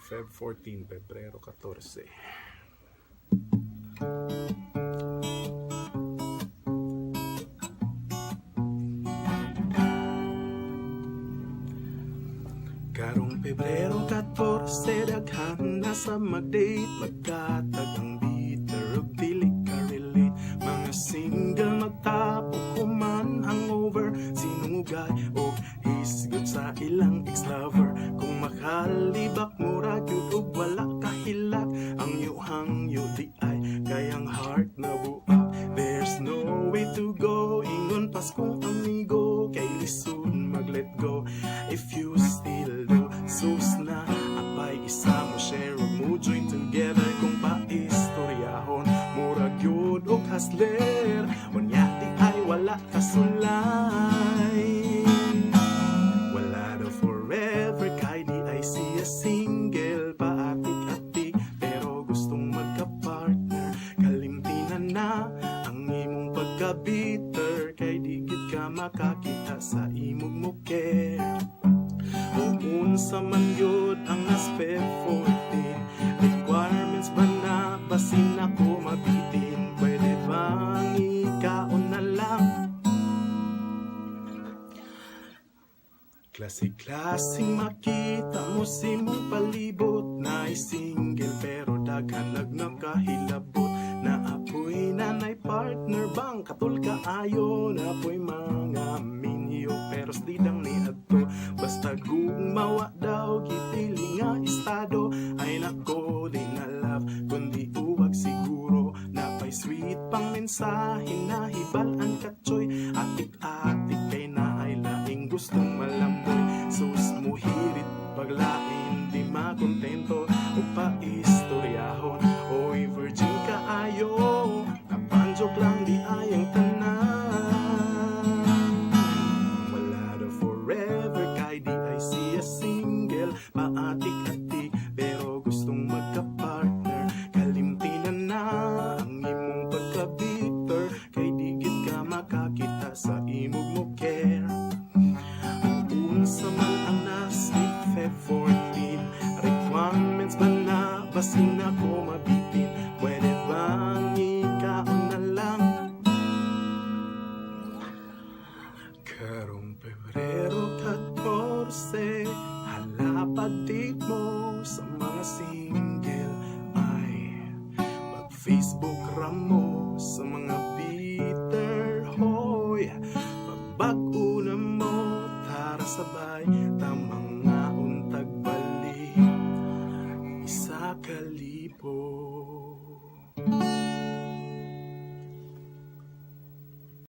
Feb 14, Pebrero 14. Karong Pebrero 14, daghan na sa mag-date, magkatag ang bitter ug dili ka relate. Mga single magtapok kuman hangover, sinugay o hisgot sa ilang ex-lover. Kung makalibak mura gyud ug wala kahilat, ang yuhang di ay kayang heart na buak. There's no way to go, ingon Paskong amigo, kay lisod mag-let go. If you still do, sus na apay isa mo share ug mo join together. Kung paistoryahon murag yun og hasler, unya di ay wala kasulay. Wala daw forever kay di ay siya single, paatik-atik pero gustong magka-partner. Kalimtinan na ang imong pagka-bitter, kay di gid ka makakita sa imong muker. Unsa man yun ang aspect 14, requirements ba na basin ako mabitin? Pwede bang ikaon na lang? Klase-klaseng makita mo si mong palibot, na single pero daghan nakahilabot. Na apoy nanay partner bang katul kaayo, na apoy mga minyo pero slidang ni adto. Basta gumawa daw kitili nga estado, ay nako di na love kundi uwag siguro. Napay sweet pang mensahe na hibalan katsoy, atik-atik kay na ay laing gustong malamboy. Sus mo hirit paglain di makontento, o paistoryahon oy virgin kaayo, napanjok lang di ayang tanan. Wala daw forever kay di ay siya single, paatik-atik pero gustong magka-partner. Kalimtinan na ang imong pagka-bitter, kay di gid ka makakita sa imong muker. Unsa man ang nasip Feb 14, requirements ba na basin ako mabitin? Pwede bang ikaon na lang? Karong Pebrero 14, halapag-date mo sa mga single, ay pag-Facebook ramo sa mga bitter, hoy pagbag-o na mo, tara sabay tamang nga untag balik, isa ka libo.